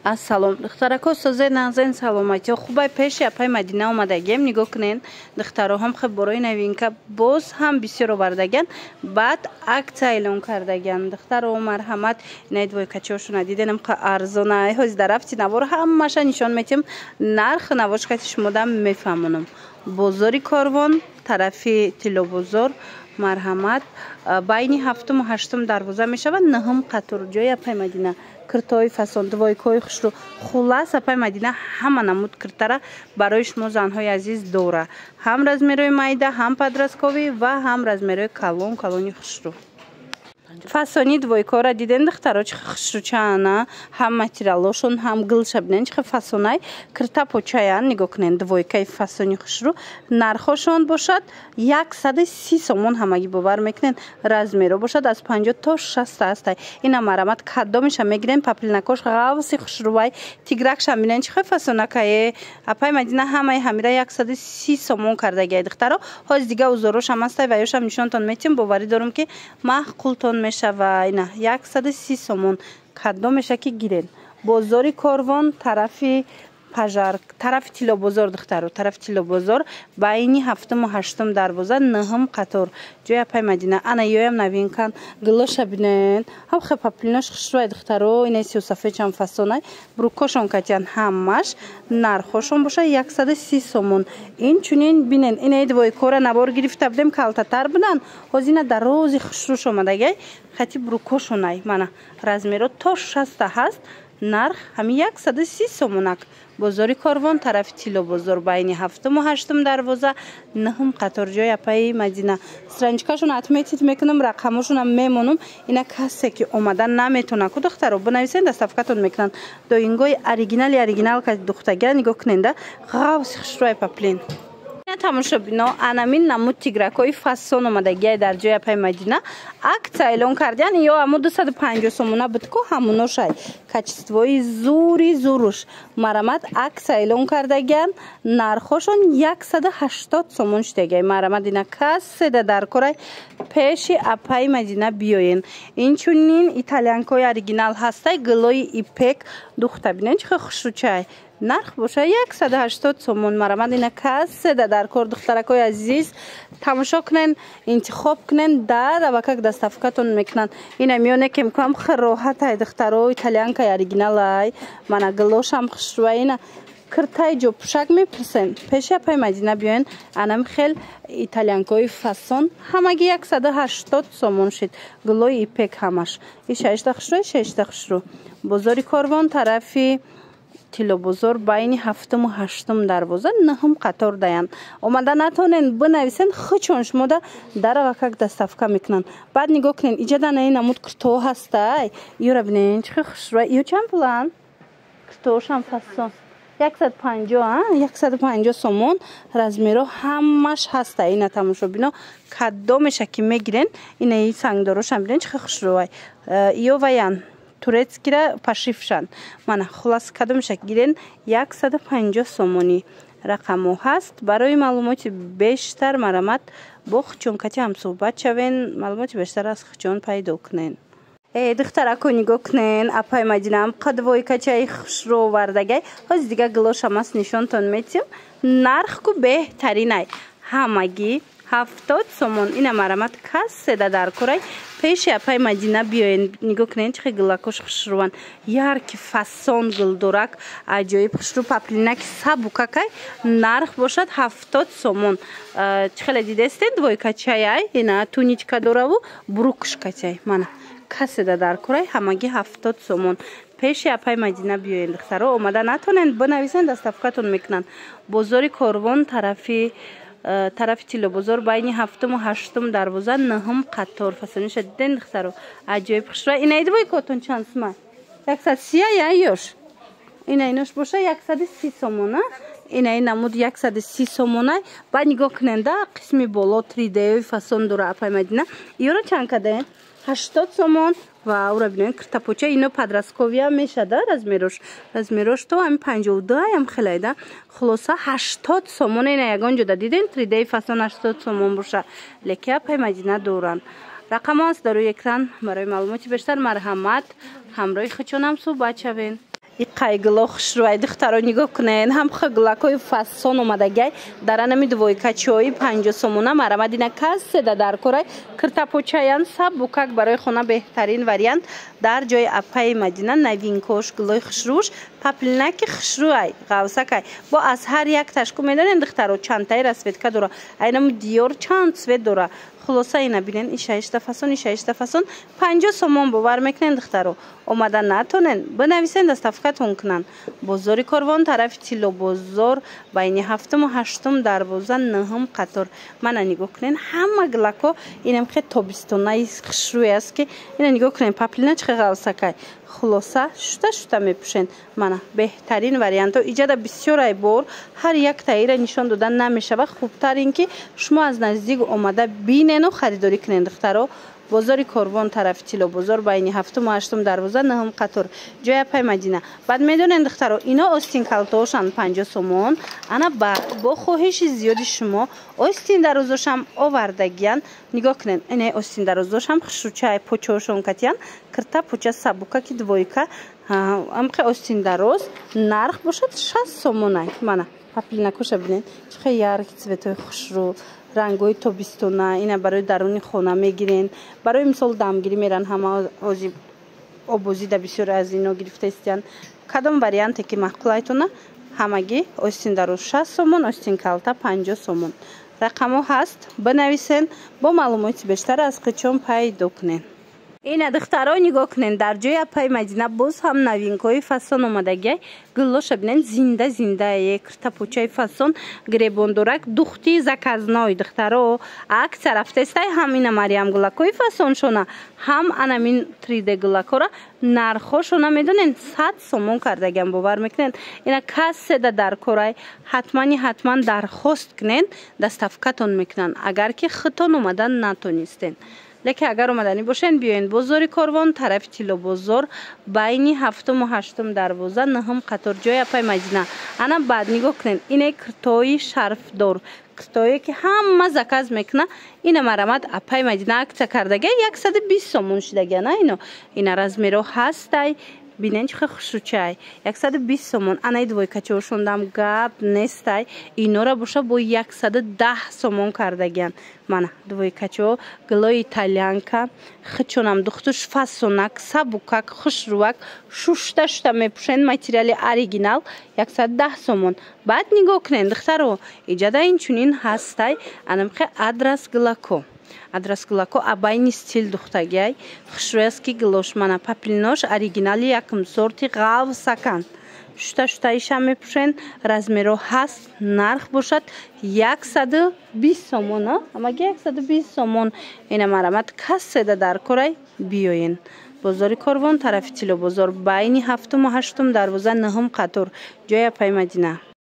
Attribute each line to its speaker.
Speaker 1: Ассалом. Духтарако соза назен саломати. Хубай пеши апай Мадина омадагем нигоҳ кунен. Духтаро ҳам хуб борои новинка боз ҳам бисёр овардаган. Баъд акция эълон кардаган. Духтаро марҳамат инайдвой качошуна диденам қа арзона. Ҳоз дарафти навор ҳамаша нишон метим. Нарх навошкати шумода мефаҳмонам. Бозори Корвон, тарафи Тилобозор марҳамат байни 7-ум 8-ум дарвоза мешавад. 9-ум қатор ҷои апай Мадина. Киртои фасон двойкои хушру хулас апай Мадина ҳама намуд киртара барои шумо занҳои азиз дора. Ҳам размерои майда, ҳам падрастковӣ ва ҳам размерои калони хушру. Фасони двойкора диден духтаро чихе хушручаана, ҳам материалошон, ҳам гилша бинен чихе фасонай кирта почаян нигоҳ кунен двойкаи фасони хушру. Нархошон бошад 130 сомон ҳамагӣ бовар мекунен. Размеро бошад аз 50 то 60 астай. Ина марамат кадомеша мегирен паплинакош ғавси хушрувай тигракша бинен чихе фасонакае. Апай Мадина ҳамаи ҳамира 130 сомон кардагиай духтаро. Ҳоз дига узорошам астай ва ёшам нишонтон метим боварӣ дорум ки маҳқултон мешава. Ина 130 сомон кадомеша ки гирен. Бозори Корвон тарафи пажар тарафи Тилобозор духтаро тарафи Тилобозор байни 7-ум 8-ум дарвоза 9-ум қатор ҷои апай Мадина ана ёям новинкан гилоша бинен ҳам хе паплинош хушрувай духтаро ина сиёсафечам фасонай брукошон катян ҳамаш нархошон боша 130 сомон инчунин бинен ина двойкора навор гирифта будем калтатар будан ҳозина дарози хушруш омадагай хати брукошонай мана размеро то 60 ҳаст нарх ҳами 130 сомонак. Бозори Корвон тарафи Тилобозор байни 7-ум 8-ум дарвоза 9-ум қатор ҷои апай Мадина. Страничкашон отметит мекунам рақамошонам мемонам ина касе ки омада наметона ку духтаро бинависен дастафкатон мекунан доингои оригинал ка духтагира нигоҳ куненда ғавси хушрувай паплин тамошобино анамин намуд тигракои фасон омадагиай дар ҷои апай Мадина акция эълон кардиан ё аму 250 сомона будку ҳамуношай качествои зуруш марамат акция эълон кардагиан нархошон 180 сомон шудагиай марамат ина касседа дар корай пеши апай Мадина биёен инчунин итальянкои оригинал ҳастай гилои ипек духта бинен чихе хушручай нарх боша 180 сомон марамад ина касседа дар кор духтаракои азиз тамошо кунен интихоб кунен дар ва как дастафкатон мекунан ина миёне ки мекунам хироҳатай духтаро итальянкаи оригиналай мана гилошам хушрува ина киртай ҷо пушак мепирсен пеши апай Мадина биёен анам хел итальянкои фасон ҳамагӣ 180 сомон шид гилои ипек ҳамаш и 6 хушру 6 хушру. Бозори Корвон тарафи Тилобозор байни 7-ум 8-ум дарвоза 9-ум қатор даян омада натонен бинависен хичон шумода дарава как дастафка мекунан баъд нигоҳ кунен иҷада на ин намуд кирто ҳастай ёра бинен чихе хушрува ё чанд пулан киртошам фасон 150 сомон размеро ҳамаш ҳастай ина тамошобино кадомеша ки мегирен ина и сангдорошам бинен чихе хушрувай ё ваян турецкира пашифшан мана хулас кадомеша гирен 150 сомони рақамо ҳаст барои маълумоти бештар марамат бо хичонкати ҳамсӯҳбат шавен маълумоти бештар аз хичон пайдо кунен. Духтарако нигоҳ кунен апай Мадинам қадвойкачаи хушру овардагай ҳоз дига гилошам аст нишонтон метим нархку беҳтаринай ҳамагӣ 70 сомон ина марамат касседа дар корай пеши апай Мадина биёен нигоҳ кунен чихе гилакош хушруван ярки фасон гилдорак аҷоиб хушру паплинаки сабукакай нарх бошад 70 сомон чихеле дидестен двойкачаяй ина туничка дораву брукшкачай мана касседа дар корай ҳамагӣ 70 сомон пеши апай Мадина биёен духтаро омада натонен бинависен дастафкатон мекунан. Бозори Корвон тарафи Тилобозор байни 7-ум 8-ум дарвоза 9-ум қатор фасониша диден духтаро аҷоиб хушрува ина идвойкотон чанд сумай 130 я ёш ина инош боша 130 сомона ина ин намуд 130 сомонай баъд нигоҳ куненда қисми боло 3D фасон дора апай Мадина ёро чанд кадаен 80 сомон ва ура бинен киртапоча ино падрастковия мешада размерош то ами 52 ам хелайда хулоса 80 сомон ина ягон ҷода диден 3D фасон 80 сомон боша леки апай Мадина доран рақам аст дар рӯи экран барои маълумоти бештар марҳамат ҳамроҳи хичонам суҳбат шавен. iqaygilo xushro'y dixtaro nigoh kuneen ham xiglakoy fason omadagay daranami двойкачои 50 сомона марамадина касседа дар корай киртапочаян сабукак барои хона беҳтарин вариант дар ҷои апаи Мадина навинкош гилои хушрӯш паплинаки хушрӯай ғавсакай бо аз ҳар як ташку медонен дихтаро чандтаи расветка дора айнаму диёр чанд цвет дора хулоса ина бинен ишаишта фасон 50 сомон бовар мекунен дихтаро омада натонен бинависен дастафкатон кунан бозори корвон тарафи тилло бозор байни 7-ум 8-ум дарвоза 9-ум қатор мана нигоҳ кунен ҳама гилако инам хе тобистонаи хушрӯй аст ки ина нигоҳ кунен паплина чӣ ғавсакай хулоса шута мепӯшен мана беҳтарин варианто иҷада бисёрай бор ҳар як таира нишон дода намешавад хубтар ин ки шумо аз наздик омада бинену харидорӣ кунен духтаро бозори корвон тарафи тилло бозор байни 7-ум 8-ум дарвоза 9-ум қатор ҷои апаи Мадина баъд медонен духтаро ино остин калтоошан 50 сомон ана бо хоҳиши зиёди шумо остин дарозошам овардагиян нигоҳ кунен ине остин дарозошам хушрӯчаи почаошон катиян кирта поча сабукаки двойка амқи остин дароз нарх бошад 6 сомонай мана паплинакоша бинен чихе ярки цветои хушрӯ рангои тобистона ина барои даруни хона мегирен барои мисол дамгирӣ меран ҳама обозида бисёре аз ино гирифта истиян кадом варианте ки маъқулайтона ҳамагӣ остин дароз 6 сомон остин калта 50 сомон рақамо ҳаст бинависен бо маълумоти бештар аз қичон пайдо кунен ина духтаро нигоҳ кунен дар ҷои апаи Мадина боз ҳам навинкои фасон омадагиай гиллоша бинен зинда киртапочаи фасон гребондорак духти заказной духтаро акция рафтестай ҳам ина Мариам гулакои фасоншона ҳам анамин 3D гулакора нархошона медонен 100 сомон кардагиан бовар мекунен ина касседа дар корай ҳатман дархост кунен дастафкатон мекунан агар ки хитон омадан натонистен лекин агар омаданӣ бошен биёен бозори корвон тарафи тилло бозор байни 7-ум 8-ум дарвоза 9-ум қатор ҷои апаи Мадина ана баъд нигоҳ кунен ине киртои шарфдор киртое ки ҳама заказ мекуна ина марамад апаи Мадина акция кардагия 120 сомон шидагиана ина размеро ҳастай бинен чихе хушрӯчай 120 сомон анаи двойкачаошондам гап нестай инора боша бо 110 сомон кардагиян мана двойкачао гилои итальянка хичонам духтуш фасонак сабукак хушрӯак шушта мепӯшен материали оригинал 110 сомон баъд нигоҳ кунен духтаро иҷада инчунин ҳастай анамхе адрас гилако абайни стил духтагиай хушрӯй аст ки гилош мана паплинош оригинали якум сорти ғавсакан шута мепӯшен размеро ҳаст нарх бошад 120 сомон амаги 120 сомон ина марамад касседа дар корай биёен бозори корвон тарафи тилло бозор байни 7-ум 8-ум дарвоза 9-ум қатор ҷои апаи Мадина